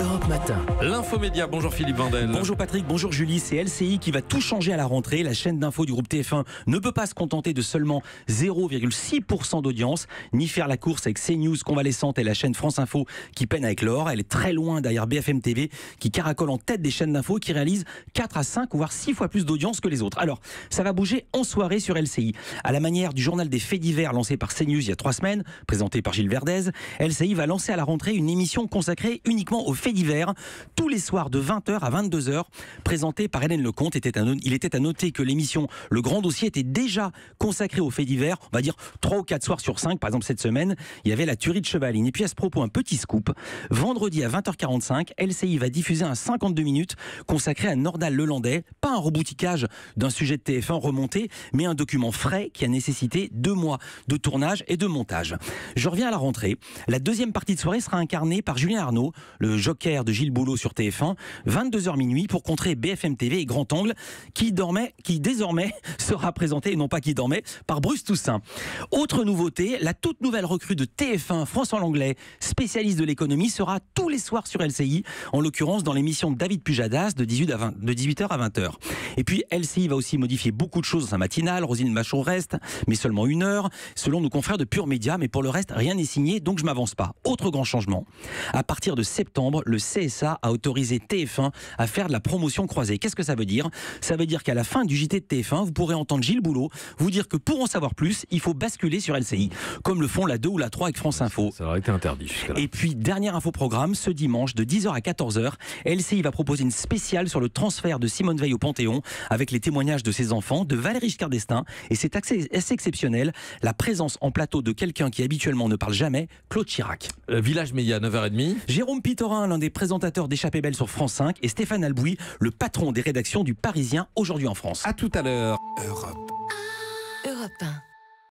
Europe Matin. L'infomédia, bonjour Philippe Vandel. Bonjour Patrick, bonjour Julie, c'est LCI qui va tout changer à la rentrée. La chaîne d'info du groupe TF1 ne peut pas se contenter de seulement 0,6% d'audience, ni faire la course avec CNews convalescente et la chaîne France Info qui peine avec l'or. Elle est très loin derrière BFM TV qui caracole en tête des chaînes d'info et qui réalise 4 à 5 voire 6 fois plus d'audience que les autres. Alors, ça va bouger en soirée sur LCI. À la manière du journal des faits divers lancé par CNews il y a 3 semaines, présenté par Gilles Verdez, LCI va lancer à la rentrée une émission consacrée uniquement aux faits divers, tous les soirs de 20h à 22h, présentée par Hélène Lecomte. Il était à noter que l'émission Le Grand Dossier était déjà consacrée aux faits divers, on va dire 3 ou 4 soirs sur 5. Par exemple, cette semaine, il y avait la tuerie de Chevaline. Et puis à ce propos, un petit scoop. Vendredi à 20h45, LCI va diffuser un 52 minutes consacré à Nordal Lelandais. Pas un rebouticage d'un sujet de TF1 remonté, mais un document frais qui a nécessité 2 mois de tournage et de montage. Je reviens à la rentrée. La deuxième partie de soirée sera incarnée par Julien Arnaud, le joker de Gilles Boulot sur TF1, 22h minuit pour contrer BFM TV et Grand Angle qui désormais sera présenté, et non pas qui dormait, par Bruce Toussaint. Autre nouveauté, la toute nouvelle recrue de TF1, François Langlais, spécialiste de l'économie, sera tous les soirs sur LCI, en l'occurrence dans l'émission de David Pujadas de 18h à 20h. Et puis LCI va aussi modifier beaucoup de choses dans sa matinale. Roselyne Bachelot reste, mais seulement 1 heure, selon nos confrères de Pure Média, mais pour le reste, rien n'est signé, donc je m'avance pas. Autre grand changement, à partir de septembre, le CSA a autorisé TF1 à faire de la promotion croisée. Qu'est-ce que ça veut dire? Ça veut dire qu'à la fin du JT de TF1, vous pourrez entendre Gilles Boulot vous dire que pour en savoir plus, il faut basculer sur LCI, comme le font la 2 ou la 3 avec France Info. Ça aurait été interdit jusqu'à là. Et puis, dernier infoprogramme, ce dimanche de 10h à 14h, LCI va proposer une spéciale sur le transfert de Simone Veil au Panthéon, avec les témoignages de ses enfants, de Valéry Giscard d'Estaing, et c'est assez exceptionnel, la présence en plateau de quelqu'un qui habituellement ne parle jamais, Claude Chirac. Village Média, 9h30. Jérôme Pitorin, l'un des présentateurs d'Échappée Belle sur France 5, et Stéphane Albouy, le patron des rédactions du Parisien aujourd'hui en France. À tout à l'heure. Europe 1.